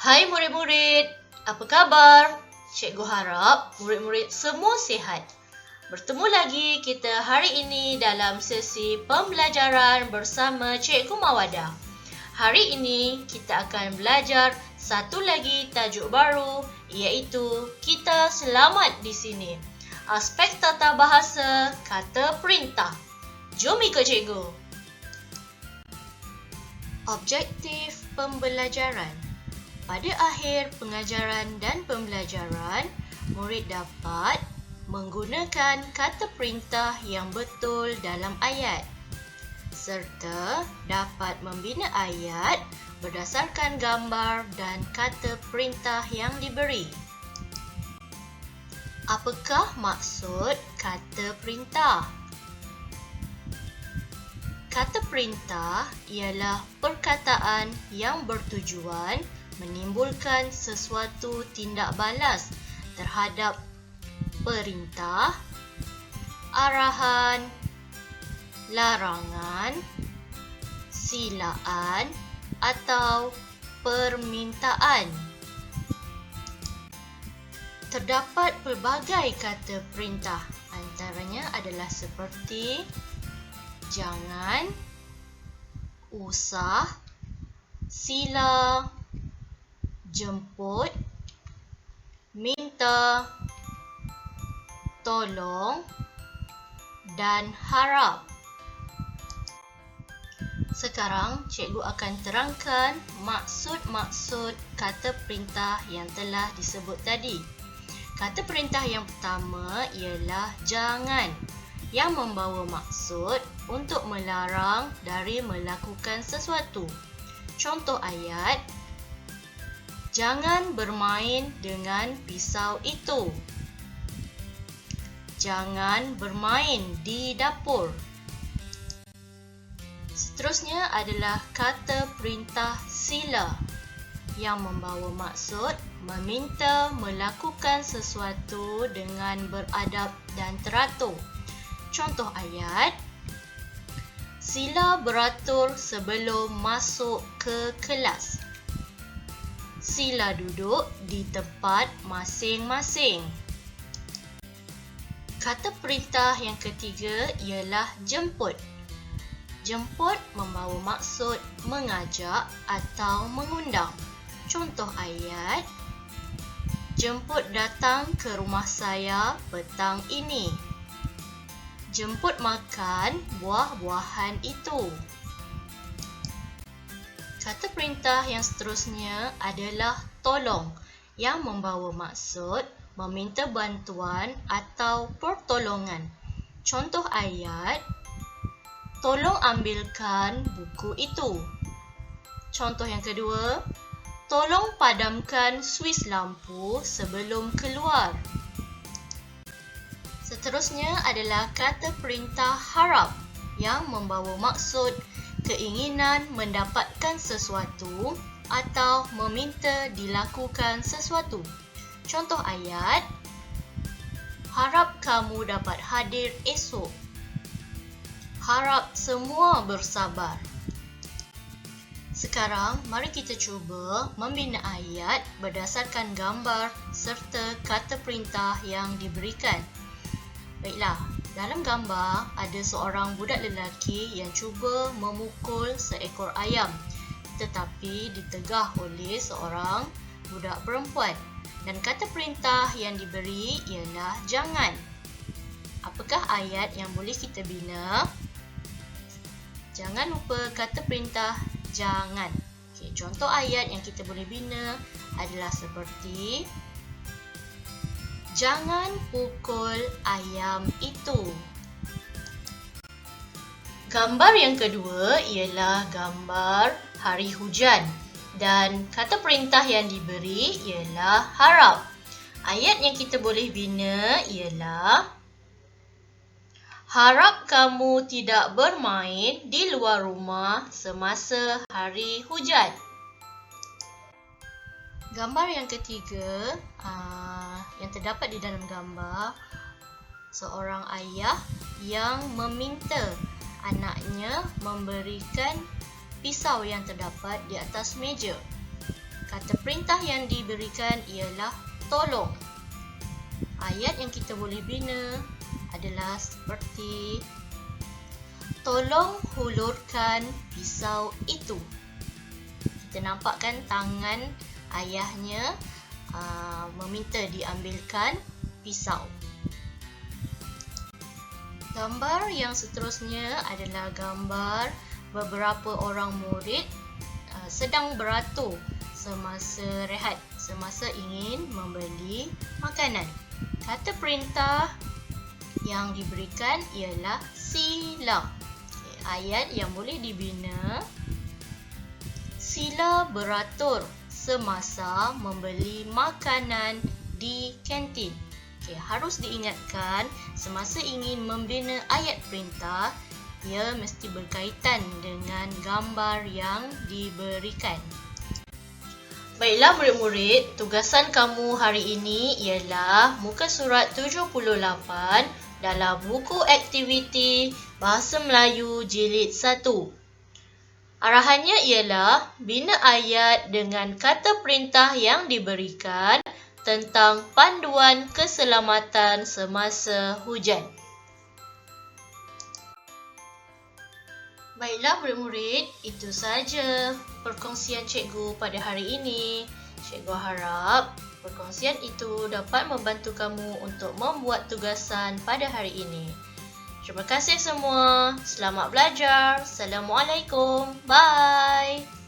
Hai murid-murid, apa khabar? Cikgu harap murid-murid semua sihat. Bertemu lagi kita hari ini dalam sesi pembelajaran bersama Cikgu Mawadah. Hari ini kita akan belajar satu lagi tajuk baru, iaitu Kita Selamat di Sini. Aspek tata bahasa kata perintah. Jom ikut cikgu. Objektif pembelajaran. Pada akhir pengajaran dan pembelajaran, murid dapat menggunakan kata perintah yang betul dalam ayat serta dapat membina ayat berdasarkan gambar dan kata perintah yang diberi. Apakah maksud kata perintah? Kata perintah ialah perkataan yang bertujuan menimbulkan sesuatu tindak balas terhadap perintah, arahan, larangan, silaan atau permintaan. Terdapat pelbagai kata perintah, antaranya adalah seperti jangan, usah, sila, jemput, minta, tolong dan harap. Sekarang cikgu akan terangkan maksud-maksud kata perintah yang telah disebut tadi. Kata perintah yang pertama ialah jangan, yang membawa maksud untuk melarang dari melakukan sesuatu. Contoh ayat, jangan bermain dengan pisau itu. Jangan bermain di dapur. Seterusnya adalah kata perintah sila yang membawa maksud meminta melakukan sesuatu dengan beradab dan teratur. Contoh ayat, sila beratur sebelum masuk ke kelas. Sila duduk di tempat masing-masing. Kata perintah yang ketiga ialah jemput. Jemput membawa maksud mengajak atau mengundang. Contoh ayat, jemput datang ke rumah saya petang ini. Jemput makan buah-buahan itu. Kata perintah yang seterusnya adalah tolong, yang membawa maksud meminta bantuan atau pertolongan. Contoh ayat, tolong ambilkan buku itu. Contoh yang kedua, tolong padamkan suis lampu sebelum keluar. Seterusnya adalah kata perintah harap yang membawa maksud keinginan mendapatkan sesuatu atau meminta dilakukan sesuatu. Contoh ayat, harap kamu dapat hadir esok. Harap semua bersabar. Sekarang, mari kita cuba membina ayat berdasarkan gambar serta kata perintah yang diberikan. Baiklah, dalam gambar ada seorang budak lelaki yang cuba memukul seekor ayam tetapi ditegah oleh seorang budak perempuan. Dan kata perintah yang diberi ialah jangan. Apakah ayat yang boleh kita bina? Jangan lupa kata perintah jangan. Okey, contoh ayat yang kita boleh bina adalah seperti jangan pukul ayam itu. Gambar yang kedua ialah gambar hari hujan dan kata perintah yang diberi ialah harap. Ayat yang kita boleh bina ialah harap kamu tidak bermain di luar rumah semasa hari hujan. Gambar yang ketiga yang terdapat di dalam gambar, seorang ayah yang meminta anaknya memberikan pisau yang terdapat di atas meja. Kata perintah yang diberikan ialah tolong. Ayat yang kita boleh bina adalah seperti tolong hulurkan pisau itu. Kita nampakkan tangan ayahnya meminta diambilkan pisau. Gambar yang seterusnya adalah gambar beberapa orang murid sedang beratur semasa rehat, semasa ingin membeli makanan. Kata perintah yang diberikan ialah sila. Ayat yang boleh dibina, sila beratur semasa membeli makanan di kantin. Harus diingatkan semasa ingin membina ayat perintah, ia mesti berkaitan dengan gambar yang diberikan. Baiklah murid-murid, tugasan kamu hari ini ialah muka surat 78 dalam buku aktiviti Bahasa Melayu Jilid 1. Arahannya ialah bina ayat dengan kata perintah yang diberikan tentang panduan keselamatan semasa hujan. Baiklah murid-murid, itu sahaja perkongsian cikgu pada hari ini. Cikgu harap perkongsian itu dapat membantu kamu untuk membuat tugasan pada hari ini. Terima kasih semua. Selamat belajar. Assalamualaikum. Bye.